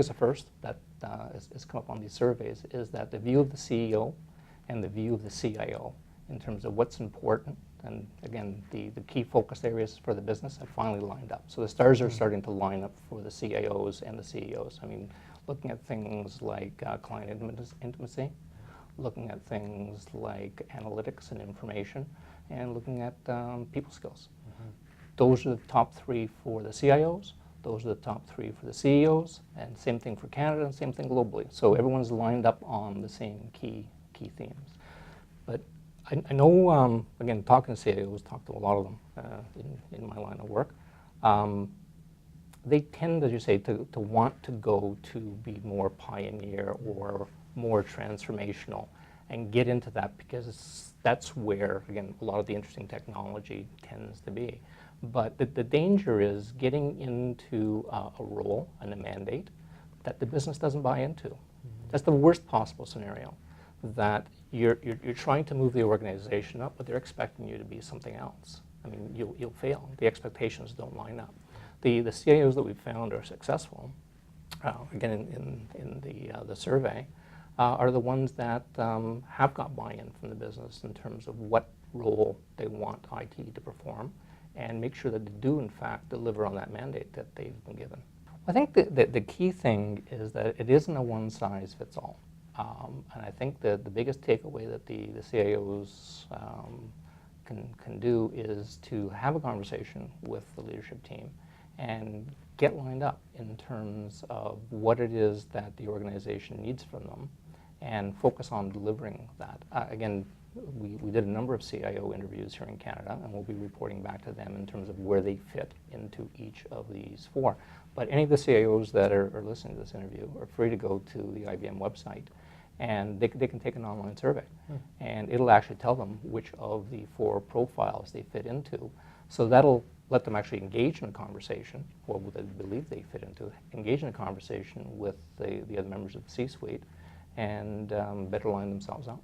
is the first that is come up on these surveys, is that the view of the CEO and the view of the CIO in terms of what's important, and again, the key focus areas for the business have finally lined up. So the stars are starting to line up for the CIOs and the CEOs. I mean, looking at things like client intimacy, looking at things like analytics and information, and looking at people skills. Those are the top three for the CIOs. Those are the top three for the CEOs, and same thing for Canada, and same thing globally. So everyone's lined up on the same key themes. But I know, again, talking to CIOs, talked to a lot of them in my line of work, they tend, as you say, to want to go to be more pioneer or more transformational and get into that, because that's where, again, a lot of the interesting technology tends to be. But the danger is getting into a role and a mandate that the business doesn't buy into. That's the worst possible scenario, that you're trying to move the organization up, but they're expecting you to be something else. I mean, you'll fail. The expectations don't line up. The CIOs that we've found are successful, again, in the survey, are the ones that have got buy-in from the business in terms of what role they want IT to perform, and make sure that they do, in fact, deliver on that mandate that they've been given. I think the key thing is that it isn't a one-size-fits-all. And I think the biggest takeaway that the CIOs can do is to have a conversation with the leadership team and get lined up in terms of what it is that the organization needs from them, and focus on delivering that. Again, we did a number of CIO interviews here in Canada, and we'll be reporting back to them in terms of where they fit into each of these four. But any of the CIOs that are listening to this interview are free to go to the IBM website, and they can take an online survey. And it'll actually tell them which of the four profiles they fit into. So that'll let them actually engage in a conversation, or what they believe they fit into, engage in a conversation with the other members of the C-suite, and better line themselves up.